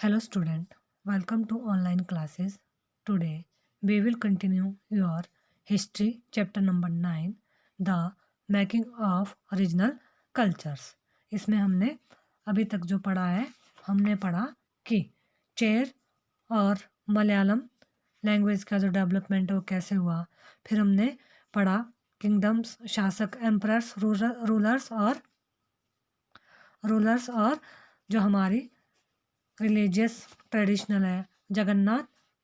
Hello student, welcome to online classes. Today we will continue your history chapter number 9, the making of regional cultures. इसमें हमने अभी तक जो पढ़ा है, हमने पढ़ा कि चेर और मलयालम लैंग्वेज का जो डेवलपमेंट है वो कैसे हुआ। फिर हमने पढ़ा किंगडम्स, शासक, एम्परर्स, रूलर्स और जो हमारी रिलीजियस ट्रेडिशनल है जगन्नाथ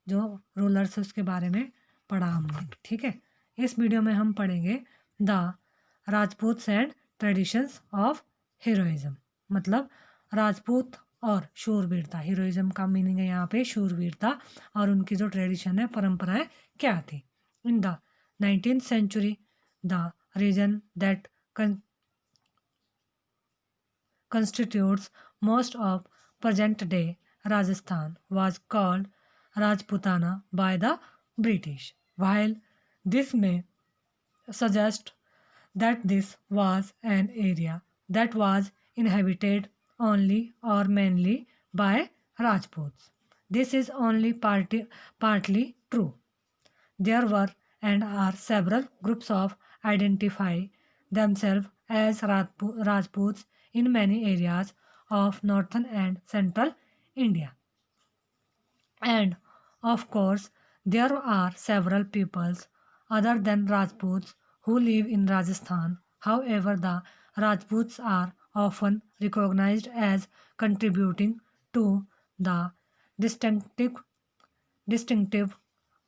जो रूलर्स है उसके बारे में पढ़ा हमने। ठीक है, इस वीडियो में हम पढ़ेंगे the Rajput and traditions of heroism, मतलब राजपूत और शूरवीरता। हीरोइज्म का मीनिंग है यहाँ पे शूरवीरता, और उनकी जो ट्रेडिशन है, परंपराएं क्या थी। In the 19th century the region that constitutes most of present-day Rajasthan was called Rajputana by the British. While this may suggest that this was an area that was inhabited only or mainly by Rajputs, this is only partly true. There were and are several groups of identify themselves as Rajputs in many areas of northern and central India. And of course, there are several peoples other than Rajputs who live in Rajasthan. However, the Rajputs are often recognized as contributing to the distinctive distinctive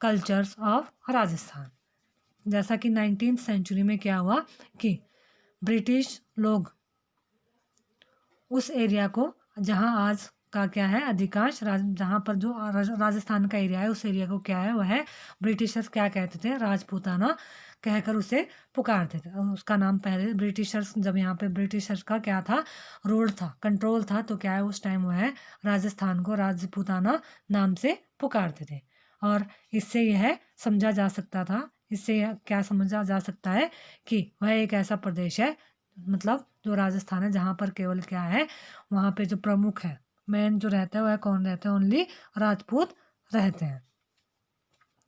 cultures of Rajasthan. जैसा कि 19th century में क्या हुआ कि British लोग उस area को, जहां आज का क्या है अधिकांश जहां पर जो राजस्थान का एरिया है उस एरिया को क्या है, वह है ब्रिटिशर्स क्या कहते थे, राजपूताना कहकर उसे पुकारते थे। उसका नाम पहले ब्रिटिशर्स, जब यहाँ पे ब्रिटिशर्स का क्या था, रूल था, कंट्रोल था, तो क्या है उस टाइम वह है राजस्थान को राजपूताना नाम से पुकारते थे। और इससे यह समझा जा सकता था, इससे क्या समझा जा सकता है कि वह एक ऐसा प्रदेश है, मतलब जो राजस्थान है जहाँ पर केवल क्या है, वहाँ पे जो प्रमुख है, मेन जो रहता है वह कौन रहता है, ओनली राजपूत रहते हैं।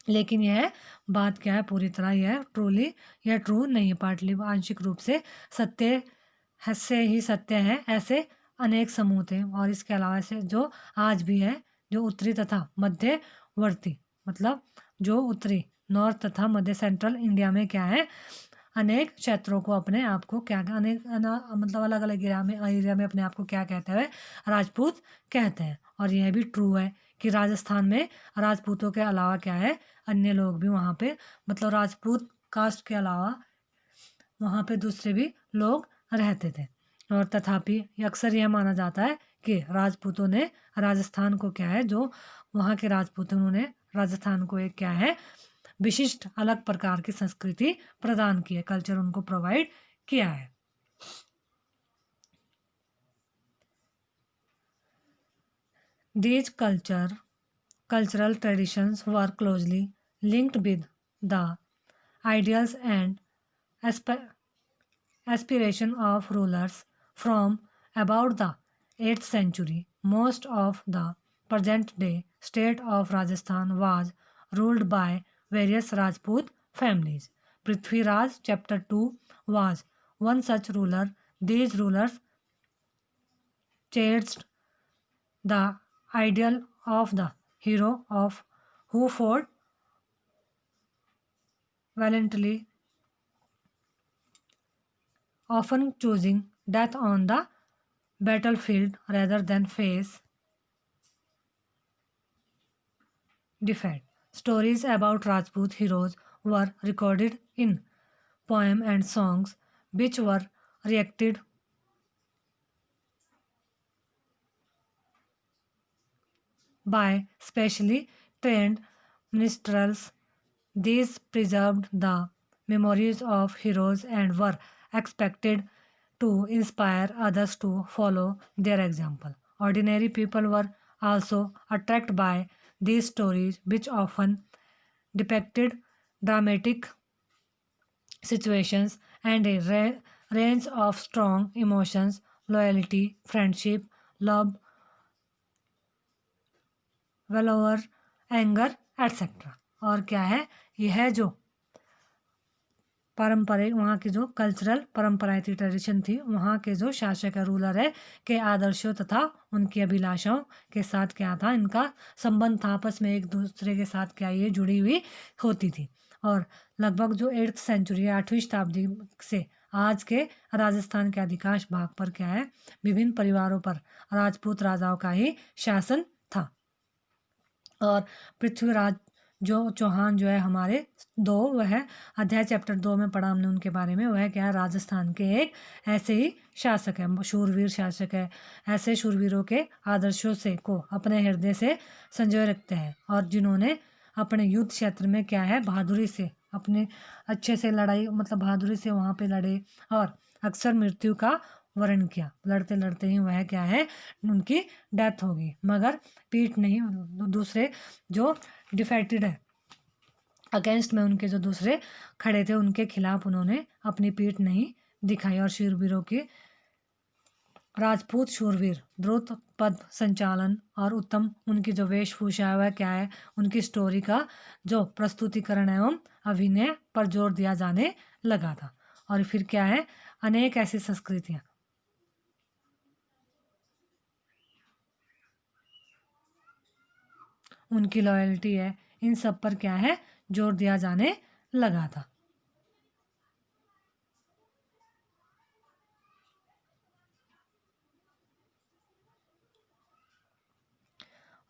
लेकिन यह बात क्या है, पूरी तरह यह ट्रू नहीं है, पार्टली आंशिक रूप से सत्य से ही सत्य है। ऐसे अनेक समूह थे, और इसके अलावा से जो आज भी है, जो उत्तरी तथा मध्यवर्ती, मतलब जो उत्तरी नॉर्थ तथा मध्य सेंट्रल इंडिया में क्या है, अनेक क्षेत्रों को अपने आप को क्या मतलब अलग अलग एरिया में अपने आप को क्या कहते हैं, राजपूत कहते हैं। और यह भी ट्रू है कि राजस्थान में राजपूतों के अलावा क्या है, अन्य लोग भी वहाँ पे, मतलब राजपूत कास्ट के अलावा वहाँ पे दूसरे भी लोग रहते थे। और तथापि अक्सर यह माना जाता है कि राजपूतों ने राजस्थान को क्या है, जो वहाँ के राजपूतों ने राजस्थान को एक क्या है, विशिष्ट अलग प्रकार की संस्कृति प्रदान की है, कल्चर उनको प्रोवाइड किया है। These cultural traditions were closely linked with the ideals and asp- aspiration of rulers from about the 8th century. Most of the present day state of Rajasthan was ruled by various Rajput families. Prithviraj chapter 2 was one such ruler. These rulers cherished the ideal of the hero of who fought valiantly, often choosing death on the battlefield rather than face defeat. Stories about Rajput heroes were recorded in poems and songs which were reacted by specially trained minstrels. These preserved the memories of heroes and were expected to inspire others to follow their example. Ordinary people were also attracted by these stories, which often depicted dramatic situations and a range of strong emotions, loyalty, friendship, love, valour, anger etcetera. और क्या है, यह जो पारंपरिक वहाँ की जो cultural परंपराएं थी, ट्रेडिशन थी, वहाँ के जो शासक है, रूलर है, के आदर्शों तथा उनकी अभिलाषाओं के साथ क्या था, इनका संबंध था, आपस में एक दूसरे के साथ क्या ये जुड़ी हुई होती थी। और लगभग जो 8th सेंचुरी, 8वीं शताब्दी से आज के राजस्थान के अधिकांश भाग पर क्या है, विभिन्न परिवारों पर राजपूत राजाओं का ही शासन था। और पृथ्वीराज जो चौहान जो है हमारे दो, वह अध्याय चैप्टर 2 में पढ़ा हमने उनके बारे में। वह क्या है, राजस्थान के एक ऐसे ही शासक है, शूरवीर शासक है। ऐसे शूरवीरों के आदर्शों से को अपने हृदय से संजोए रखते हैं, और जिन्होंने अपने युद्ध क्षेत्र में क्या है, बहादुरी से अपने अच्छे से लड़ाई, मतलब बहादुरी से वहाँ पे लड़े, और अक्सर मृत्यु का वर्ण किया। लड़ते लड़ते ही वह क्या है, उनकी डेथ हो गई, मगर पीठ नहीं, दूसरे जो डिफेक्टेड है अगेंस्ट में, उनके जो दूसरे खड़े थे, उनके खिलाफ उन्होंने अपनी पीठ नहीं दिखाई। और शूरवीरों की राजपूत शूरवीर द्रुत पद संचालन और उत्तम उनकी जो वेशभूषा है, वह क्या है, उनकी स्टोरी का जो प्रस्तुतिकरण एवं अभिनय पर जोर दिया जाने लगा था। और फिर क्या है, अनेक ऐसी संस्कृतियां, उनकी लॉयल्टी है, इन सब पर क्या है, जोर दिया जाने लगा था।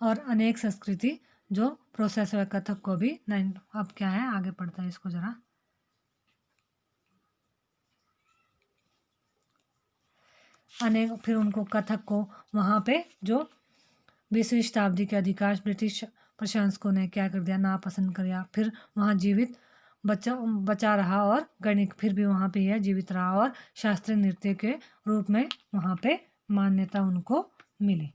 और अनेक संस्कृति जो प्रोसेस है कथक को भी नाइन, अब क्या है, आगे पढ़ता है इसको जरा। अनेक, फिर उनको कथक को वहाँ पे जो 20वीं शताब्दी के अधिकांश ब्रिटिश प्रशंसकों ने क्या कर दिया, नापसंद किया। फिर वहाँ जीवित बचा बचा रहा, और गणित फिर भी वहाँ पे यह जीवित रहा, और शास्त्रीय नृत्य के रूप में वहाँ पे मान्यता उनको मिली।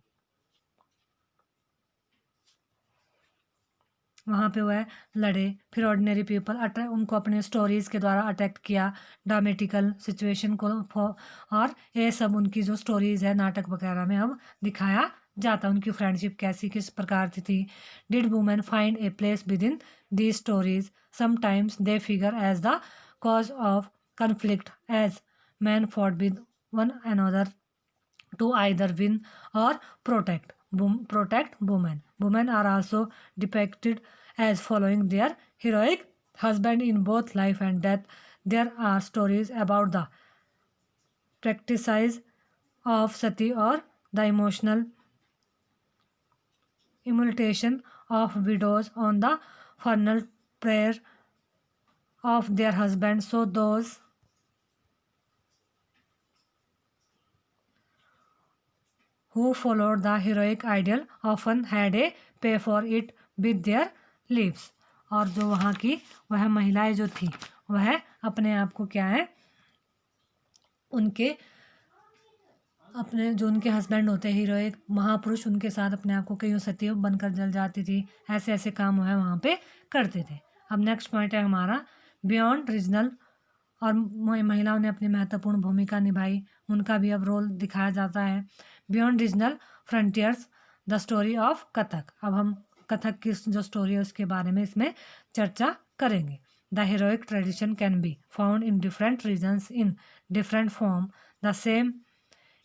वहाँ पे वह लड़े। फिर ऑर्डिनरी पीपल उनको अपने स्टोरीज के द्वारा अट्रैक्ट किया, ड्रामेटिकल सिचुएशन को, और ये सब उनकी जो स्टोरीज है नाटक वगैरह में अब दिखाया जाता। उनकी फ्रेंडशिप कैसी किस प्रकार की थी। Did women find a place within the stories, sometimes they figure as the cause of conflict as men fought with one another to either win or protect women. Women are also depicted as following their heroic husband in both life and death. There are stories about the practices of sati or the emotional immolation of widows on the funeral prayer of their husbands. So those who followed the heroic ideal often had a pay for it with their lives. और जो वहाँ की वह महिलाएं जो थी, वह अपने आप को क्या है, उनके अपने जो उनके हस्बैंड होते हैं हीरोइक महापुरुष, उनके साथ अपने आप को कईयों सती बनकर जल जाती थी। ऐसे ऐसे काम वह वहाँ पे करते थे। अब नेक्स्ट पॉइंट है हमारा बियॉन्ड रीजनल, और महिलाओं ने अपनी महत्वपूर्ण भूमिका निभाई, उनका भी अब रोल दिखाया जाता है। Beyond regional frontiers, the story of Kathak. अब हम कथक की जो स्टोरी है उसके बारे में इसमें चर्चा करेंगे। The heroic tradition can be found in different regions in different form. The same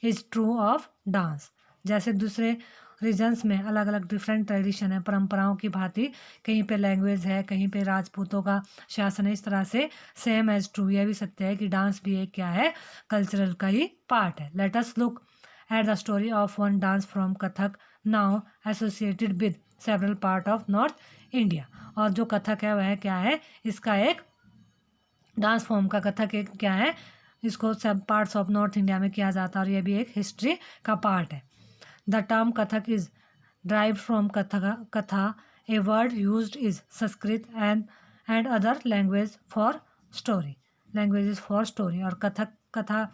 is true of dance. जैसे दूसरे रीजन्स में अलग अलग डिफरेंट ट्रेडिशन है, परंपराओं की भांति, कहीं पे लैंग्वेज है, कहीं पे राजपूतों का शासन है, इस तरह से सेम एज ट्रू, यह भी सत्य है कि डांस भी एक क्या है, कल्चरल का ही पार्ट है। Let us look at the story of one dance from Kathak now associated with several part of north India. और जो कथक है वह क्या है, इसका एक डांस फॉर्म का कथक एक क्या है, इसको सब पार्ट्स ऑफ नॉर्थ इंडिया में किया जाता है, और यह भी एक हिस्ट्री का पार्ट है। The term Kathak is derived from katha, a word used is Sanskrit and other languages for story, languages for story। और कथा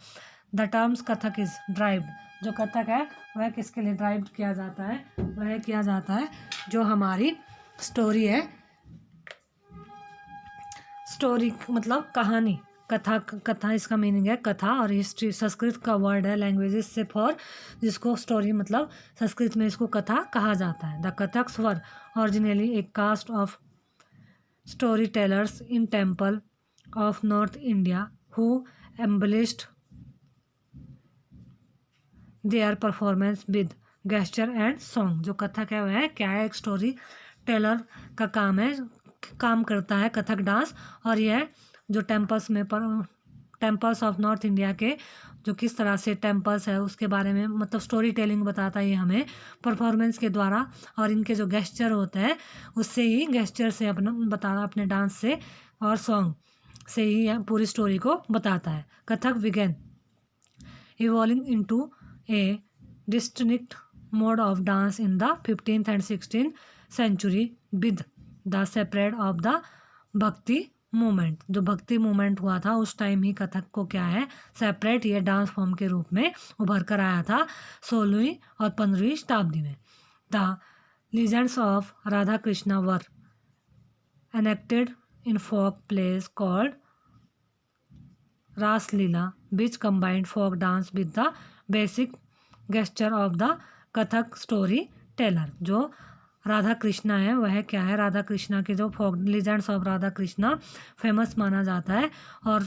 the terms Kathak is derived, जो कथक है वह किसके लिए derived किया जाता है, वह किया जाता है जो हमारी स्टोरी है, स्टोरी मतलब कहानी, कथा इसका मीनिंग है कथा, और हिस्ट्री संस्कृत का वर्ड है लैंग्वेजेस से फॉर, जिसको स्टोरी मतलब संस्कृत में इसको कथा कहा जाता है। The Kathaks were originally a caste of story tellers in temple of north India who embellished their performance with gesture and song. जो कथक है वह क्या है, एक स्टोरी टेलर का काम है, काम करता है कथक डांस, और यह जो टेम्पल्स ऑफ नॉर्थ इंडिया के जो किस तरह से टेम्पल्स है उसके बारे में मतलब स्टोरी टेलिंग बताता है ये हमें परफॉर्मेंस के द्वारा, और इनके जो गेस्चर होते हैं उससे ही गेस्चर से अपना बताना अपने डांस से और सॉन्ग से ही यह पूरी स्टोरी को बताता है। Kathak Wigan evolving into a distinct mode of dance in the 15th and 16th century with the separate of the भक्ति मूवमेंट। जो भक्ति मूवमेंट हुआ था उस टाइम ही कथक को क्या है सेपरेट ये डांस फॉर्म के रूप में उभर कर आया था 16वीं और 15वीं शताब्दी में। The legends of Radha Krishna were enacted in folk plays called Ras Lila which combined folk dance with the basic gesture of the Kathak story teller. जो राधा कृष्णा है वह क्या है, राधा कृष्णा के जो folk legends of Radha Krishna famous माना जाता है, और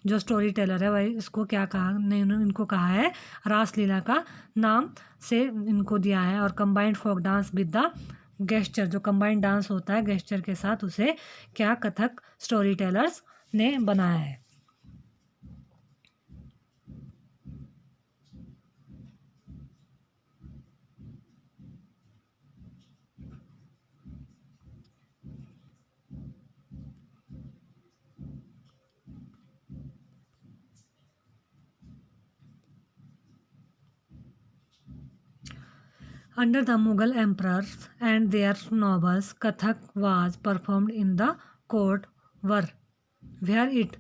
जो स्टोरी टेलर है वह इसको क्या कहा इनको कहा है रासलीला का नाम से इनको दिया है, और combined folk dance with the gesture, जो कंबाइंड डांस होता है गेस्चर के साथ उसे क्या कथक स्टोरी टेलर्स ने बनाया है। Under the Mughal emperors and their nobles, Kathak was performed in the court where it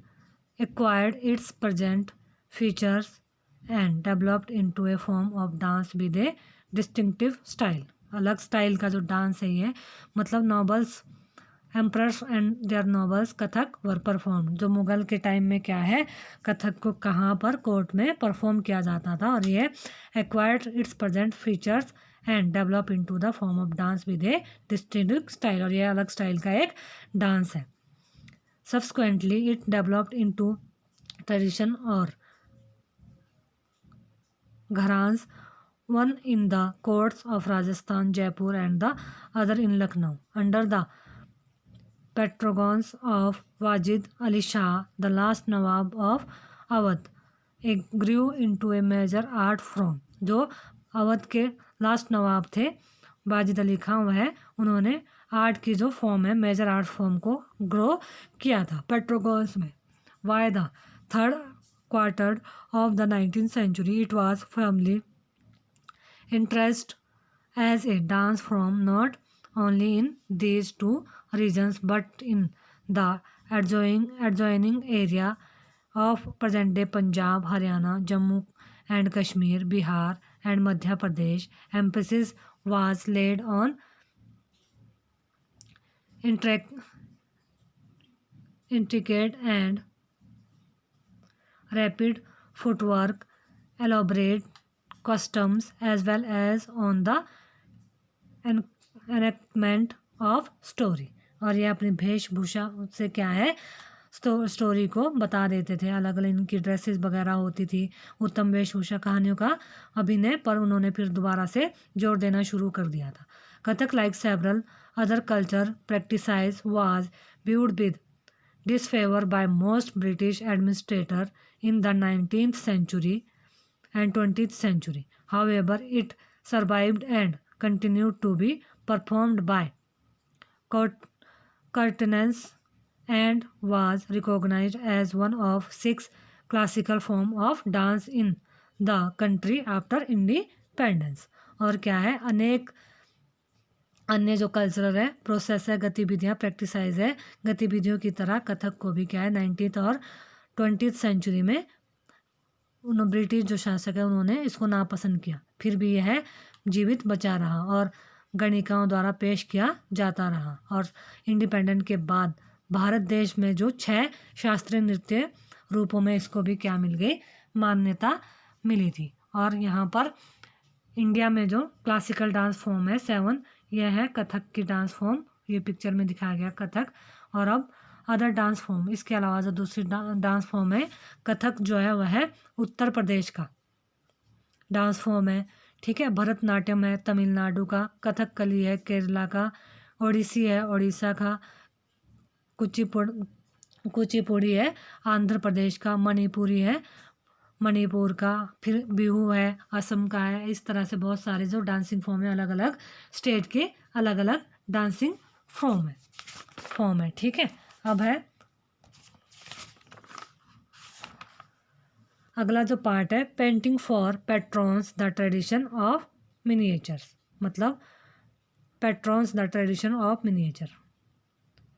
acquired its present features and developed into a form of dance with a distinctive style। अलग style का जो dance है ये मतलब nobles emperors and their nobles Kathak were perform. जो मुगल के time में क्या है कथक को कहाँ पर कोर्ट में परफॉर्म किया जाता था, और ये acquired it's present features and develop into the form of dance with A distinct style, और ये अलग स्टाइल का एक डांस है। Subsequently it developed into tradition और घरान्स, one in the courts of Rajasthan, Jaipur and the other in Lucknow. Under the patronage of Wajid Ali Shah, the last Nawab of Awadh, it grew into a major art form। जो अवध के last नवाब थे वाजिद अली खान, वह उन्होंने art की जो form है major art form को grow किया था पेट्रोगॉन्स में। By the third quarter of the 19th century, it was firmly entrenched as a dance form not only in these two regions but in the adjoining area of present-day Punjab, Haryana, Jammu and Kashmir, Bihar and Madhya Pradesh. Emphasis was laid on intricate and rapid footwork, elaborate costumes, as well as on the enactment of story। और ये अपनी वेशभूषा से क्या है story को बता देते थे। अलग अलग इनकी ड्रेसेस वगैरह होती थी, उत्तम वेशभूषा, कहानियों का अभिनय पर उन्होंने फिर दोबारा से जोर देना शुरू कर दिया था। Kathak like several other culture practices was viewed with disfavor by most British administrators in the 19th century and 20th century. However, it survived and continued to be performed by courtesans and was recognized as one of 6 classical forms of dance in the country after independence। और क्या है अनेक अन्य जो cultural है process है गतिविधियाँ प्रैक्टिसाइज है गतिविधियों की तरह कथक को भी क्या है 19th और 20th सेंचुरी में उन ब्रिटिश जो शासक है उन्होंने इसको नापसंद किया, फिर भी यह जीवित बचा रहा और गणिकाओं द्वारा पेश किया जाता रहा। और इंडिपेंडेंट के बाद भारत देश में जो 6 शास्त्रीय नृत्य रूपों में इसको भी क्या मिल गई, मान्यता मिली थी। और यहाँ पर इंडिया में जो क्लासिकल डांस फॉर्म है 7, यह है कथक की डांस फॉर्म, ये पिक्चर में दिखाया गया कथक। और अब अदर डांस फॉर्म, इसके अलावा जो दूसरी डांस फॉर्म है कथक जो है वह है उत्तर प्रदेश का डांस फॉर्म है, ठीक है। भरतनाट्यम है तमिलनाडु का, कथकली है केरला का, ओडिसी है उड़ीसा का, कुचिपुड़ी है आंध्र प्रदेश का, मणिपुरी है मणिपुर का, फिर बिहू है असम का है। इस तरह से बहुत सारे जो डांसिंग फॉर्म है, अलग अलग स्टेट के अलग अलग डांसिंग फॉर्म है, ठीक है। अब है अगला जो पार्ट है, painting for patrons the tradition of miniatures. मतलब patrons the tradition of miniature,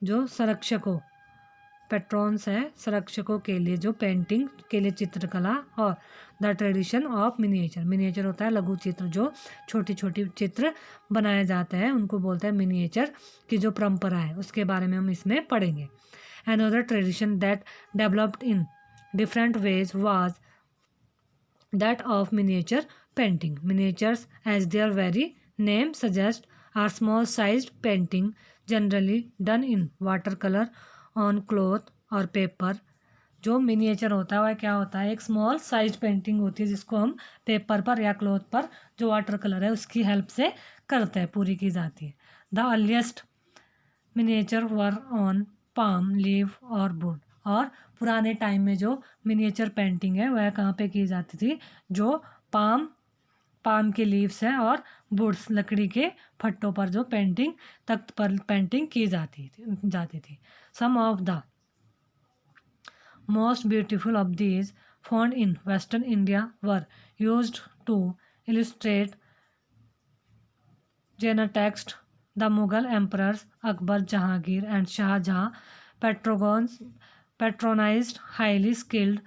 जो संरक्षकों, पेट्रॉन्स है संरक्षकों के लिए, जो पेंटिंग के लिए चित्रकला, और the tradition of miniature, miniature होता है लघु चित्र, जो छोटी छोटी चित्र बनाए जाते हैं, उनको बोलते हैं मिनिएचर की जो परंपरा है, उसके बारे में हम इसमें पढ़ेंगे। Another tradition that developed in different ways was that of miniature painting. Miniatures, as their very name suggests, are small sized painting generally done in watercolor on cloth or paper. जो मिनिएचर होता है वह क्या होता है, एक small size painting होती है जिसको हम पेपर पर या क्लॉथ पर जो वाटर कलर है उसकी हेल्प से करते हैं, पूरी की जाती है। The earliest miniature were on palm leave और वुड। और पुराने टाइम में जो मिनिएचर पेंटिंग है वह कहाँ पे की जाती थी, जो पाम के लीव्स हैं और वुड्स लकड़ी के फट्टों पर जो पेंटिंग, तख्त पर पेंटिंग की जाती थी। Some of the most beautiful of these found in western India were used to illustrate Jaina text the Mughal emperors Akbar, Jahangir and Shah Jahan patronized highly skilled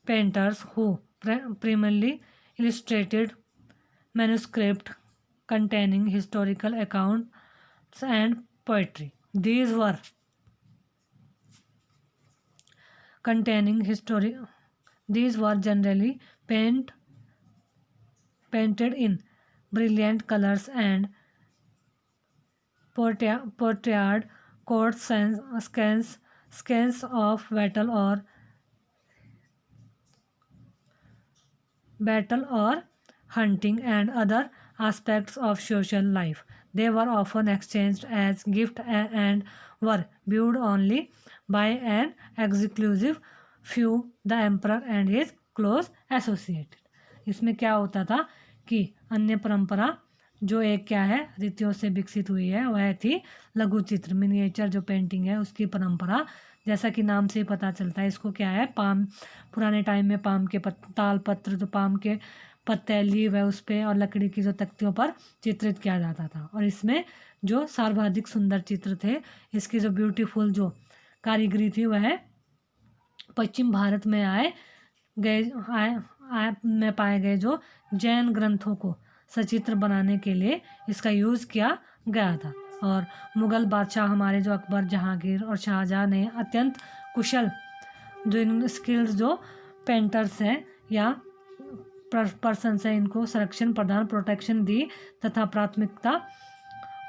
painters who primarily illustrated manuscript containing historical accounts and poetry. These were generally painted in brilliant colors and portrayed court scenes of battle or hunting and other aspects of social life. They were often exchanged as gifts and were viewed only by an exclusive few, the emperor and his close associated. इसमें क्या होता था कि अन्य परंपरा जो एक क्या है रीतियों से विकसित हुई है वह थी लघु चित्र, मिनिएचर जो पेंटिंग है उसकी परंपरा। जैसा कि नाम से ही पता चलता है, इसको क्या है, पाम, पुराने टाइम में पाम के ताल पत्र, जो पाम के पत्ते लीव है उस पर और लकड़ी की जो तख्तियों पर चित्रित किया जाता था। और इसमें जो सर्वाधिक सुंदर चित्र थे, इसकी जो ब्यूटीफुल जो कारीगरी थी वह पश्चिम भारत में पाए गए जो जैन ग्रंथों को सचित्र बनाने के लिए इसका यूज़ किया गया था। और मुग़ल बादशाह हमारे जो अकबर, जहांगीर और शाहजहां ने अत्यंत कुशल जो इन स्किल्स जो पेंटर्स हैं या पर्सन से इनको संरक्षण प्रदान, प्रोटेक्शन दी तथा प्राथमिकता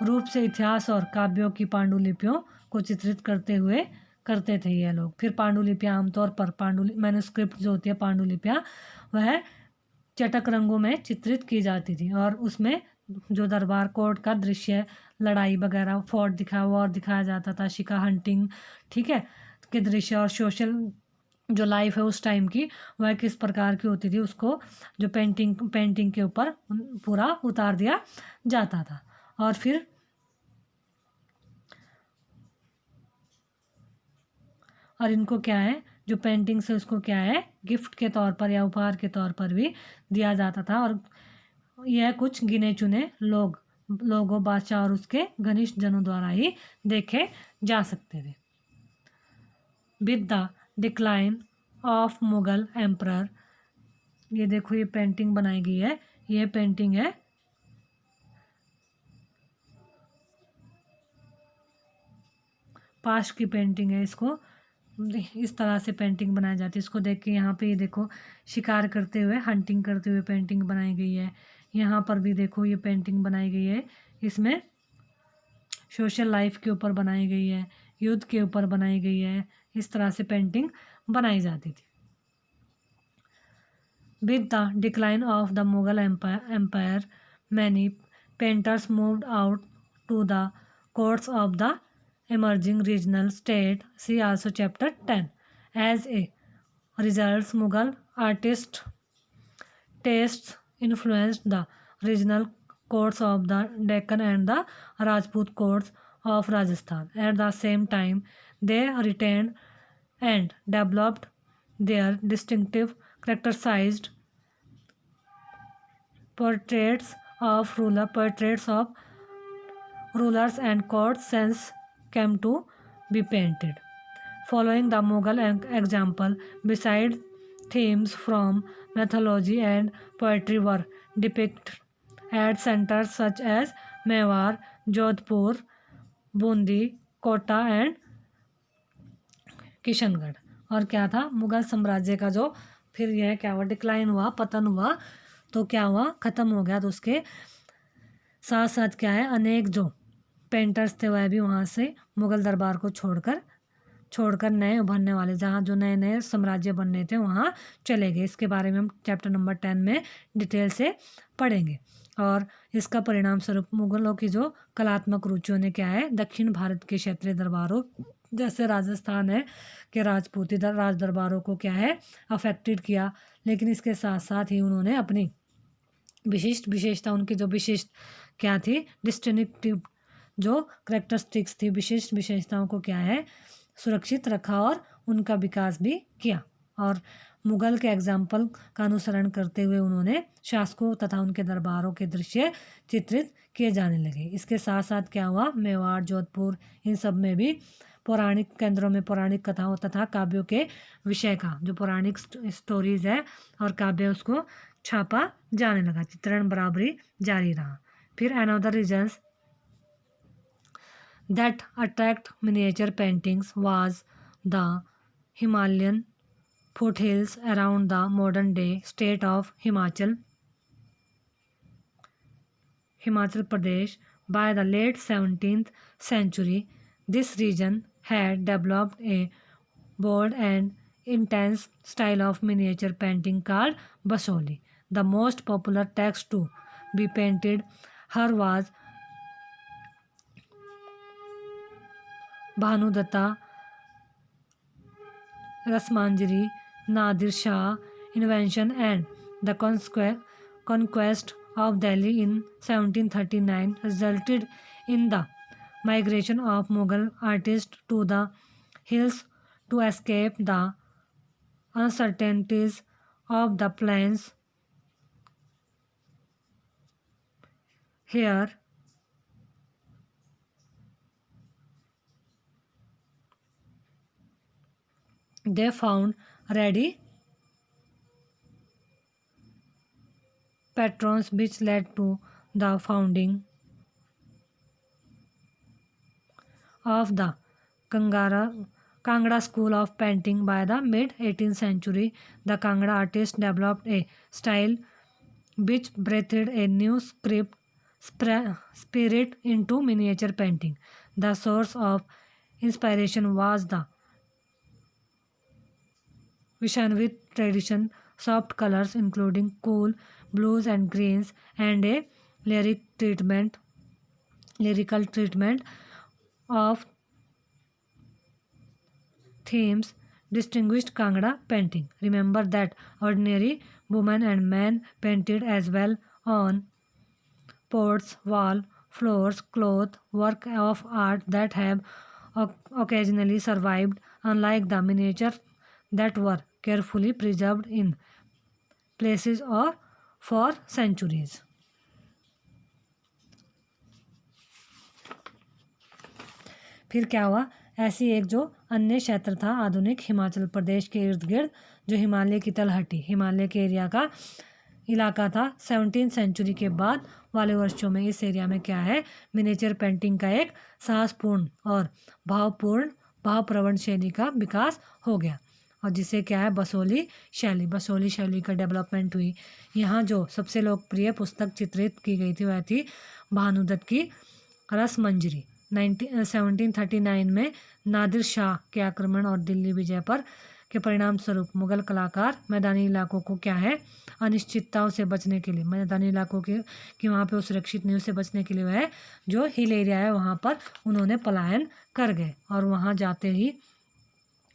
रूप से इतिहास और काव्यों की पांडुलिपियों को चित्रित करते थे ये लोग। फिर पांडुलिपियाँ आमतौर पर मैन्युस्क्रिप्ट जो होती है पांडुलिपियाँ वह चटक रंगों में चित्रित की जाती थी और उसमें जो दरबार कोर्ट का दृश्य, लड़ाई वगैरह, फोर्ट दिखाया जाता था, शिकार हंटिंग, ठीक है, के दृश्य और सोशल जो लाइफ है उस टाइम की वह किस प्रकार की होती थी उसको जो पेंटिंग के ऊपर पूरा उतार दिया जाता था। और फिर इनको क्या है, जो पेंटिंग से उसको क्या है गिफ्ट के तौर पर या उपहार के तौर पर भी दिया जाता था। और यह कुछ गिने चुने लोगों, बादशाह और उसके घनिष्ठ जनों द्वारा ही देखे जा सकते थे। With the decline of Mughal emperor, ये देखो ये पेंटिंग बनाई गई है, ये पेंटिंग है पास्ट की पेंटिंग है, इसको इस तरह से पेंटिंग बनाई जाती है। इसको देख के यहाँ पे ये देखो शिकार करते हुए, हंटिंग करते हुए पेंटिंग बनाई गई है। यहाँ पर भी देखो ये पेंटिंग बनाई गई है, इसमें सोशल लाइफ के ऊपर बनाई गई है, युद्ध के ऊपर बनाई गई है। इस तरह से पेंटिंग बनाई जाती थी। With the decline of the Mughal Empire, many painters moved out to the courts of the emerging regional state. See also chapter 10. As a result, Mughal artist tastes influenced the regional courts of the Deccan and the Rajput courts of Rajasthan. At the same time, they retained and developed their distinctive characterized portraits of rulers and court since came to be painted. Following the Mughal example, besides themes from mythology and poetry were depicted at centers such as Mewar, Jodhpur, Bundi, Kota and Kishangarh. और क्या था, मुगल साम्राज्य का जो फिर यह क्या हुआ, डिक्लाइन हुआ, पतन हुआ, तो क्या हुआ, ख़त्म हो गया। तो उसके साथ साथ क्या है, अनेक जो पेंटर्स थे वह भी वहाँ से मुग़ल दरबार को छोड़कर नए उभरने वाले, जहाँ जो नए नए साम्राज्य बनने थे वहाँ चले गए। इसके बारे में हम चैप्टर नंबर 10 में डिटेल से पढ़ेंगे। और इसका परिणाम स्वरूप मुग़लों की जो कलात्मक रुचियों ने क्या है, दक्षिण भारत के क्षेत्रीय दरबारों जैसे राजस्थान है कि राजपूती राज दरबारों को क्या है, अफेक्टेड किया। लेकिन इसके साथ साथ ही उन्होंने अपनी विशेषता, उनकी जो विशिष्ट क्या थी, डिस्टिंक्टिव जो करेक्टरिस्टिक्स थी, विशिष्ट विशेषताओं को क्या है, सुरक्षित रखा और उनका विकास भी किया। और मुग़ल के एग्जाम्पल का अनुसरण करते हुए उन्होंने शासकों तथा उनके दरबारों के दृश्य चित्रित किए जाने लगे। इसके साथ साथ क्या हुआ, मेवाड़, जोधपुर, इन सब में भी पौराणिक केंद्रों में पौराणिक कथाओं तथा काव्यों के विषय का जो पौराणिक स्टोरीज है और काव्य, उसको छापा जाने लगा। चित्रण बराबरी जारी रहा। फिर another regions that attract miniature paintings was the Himalayan foothills around the modern day state of Himachal Pradesh. By the late 17th century, this region had developed a bold and intense style of miniature painting called basoli. The most popular text to be painted here was Bhanudatta, Rasmanjari, Nadir Shah invention and the conquest of Delhi in 1739 resulted in the migration of Mughal artists to the hills to escape the uncertainties of the plains. Here, they found ready patrons, which led to the founding of the Kangra school of painting. By the mid-18th century, the Kangra artists developed a style which breathed a new spirit into miniature painting. The source of inspiration was the Vaishnavi tradition, soft colors including cool blues and greens, and a lyrical treatment of themes distinguished Kangra painting. Remember that ordinary women and men painted as well on pots, wall, floors, cloth, work of art that have occasionally survived, unlike the miniature that were carefully preserved in places or for centuries. फिर क्या हुआ, ऐसी एक जो अन्य क्षेत्र था आधुनिक हिमाचल प्रदेश के इर्द गिर्द, जो हिमालय की तलहटी, हिमालय के एरिया का इलाका था। 17th सेंचुरी के बाद वाले वर्षों में इस एरिया में क्या है, मिनिएचर पेंटिंग का एक साहसपूर्ण और भावप्रवण शैली का विकास हो गया, और जिसे क्या है, बसोली शैली का डेवलपमेंट हुई। यहाँ जो सबसे लोकप्रिय पुस्तक चित्रित की गई थी वह थी भानुदत्त की रसमंजरी। 1739 में नादिर शाह के आक्रमण और दिल्ली विजय पर के परिणाम स्वरूप मुगल कलाकार मैदानी इलाकों को क्या है, अनिश्चितताओं से बचने के लिए, मैदानी इलाकों के कि वहाँ पे वो सुरक्षित नहीं, उससे बचने के लिए वह जो हिल एरिया है वहाँ पर उन्होंने पलायन कर गए, और वहाँ जाते ही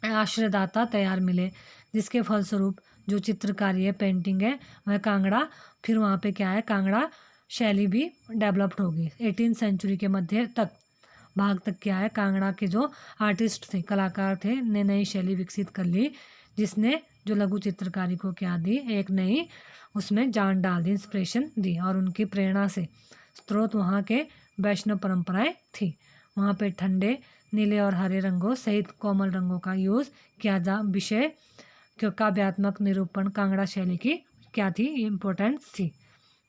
आश्रयदाता तैयार मिले, जिसके फलस्वरूप जो चित्रकारी है, पेंटिंग है, वह कांगड़ा, फिर वहाँ पे क्या है, कांगड़ा शैली भी डेवलप्ड होगी। 18th सेंचुरी के मध्य तक भाग तक क्या है, कांगड़ा के जो आर्टिस्ट थे, कलाकार थे, ने नई शैली विकसित कर ली, जिसने जो लघु चित्रकारी को क्या दी, एक नई उसमें जान डाल दी, इंस्पिरेशन दी, और उनकी प्रेरणा से स्रोत वहाँ के वैष्णव परंपराएं थी। वहाँ पे ठंडे नीले और हरे रंगों सहित कोमल रंगों का यूज़ किया जा विषय काव्यात्मक निरूपण कांगड़ा शैली की क्या थी, इम्पोर्टेंस थी,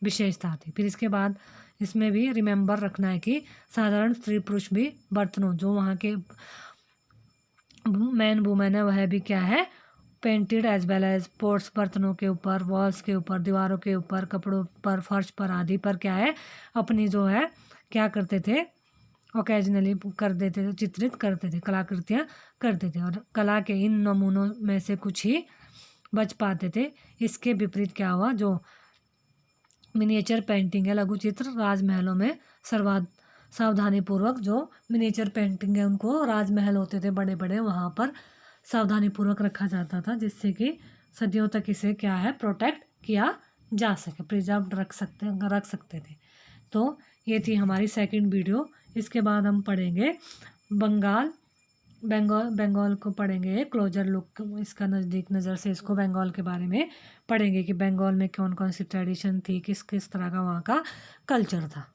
विशेषता थी। फिर इसके बाद इसमें भी रिमेंबर रखना है कि साधारण स्त्री पुरुष भी बर्तनों, जो वहाँ के मैन वुमेन है, वह भी क्या है, painted as well as pots, बर्तनों के ऊपर, वॉल्स के ऊपर, दीवारों के ऊपर, कपड़ों पर, फर्श पर आदि पर क्या है, अपनी जो है क्या करते थे, ओकेजनली कर देते थे, चित्रित करते थे, कलाकृतियाँ करते थे, और कला के इन नमूनों में से कुछ ही बच पाते थे। इसके विपरीत क्या हुआ, जो मिनिएचर पेंटिंग है, लघु चित्र, राजमहलों में सावधानीपूर्वक, जो मिनिएचर पेंटिंग है उनको राजमहल होते थे बड़े बड़े, वहाँ पर सावधानीपूर्वक रखा जाता था, जिससे कि सदियों तक इसे क्या है, प्रोटेक्ट किया जा सके, प्रिजर्व रख सकते थे। तो ये थी हमारी सेकंड वीडियो। इसके बाद हम पढ़ेंगे बंगाल को पढ़ेंगे, क्लोजर लुक, इसका नज़दीक नज़र से इसको बंगाल के बारे में पढ़ेंगे कि बंगाल में कौन कौन सी ट्रेडिशन थी, किस किस तरह का वहाँ का कल्चर था।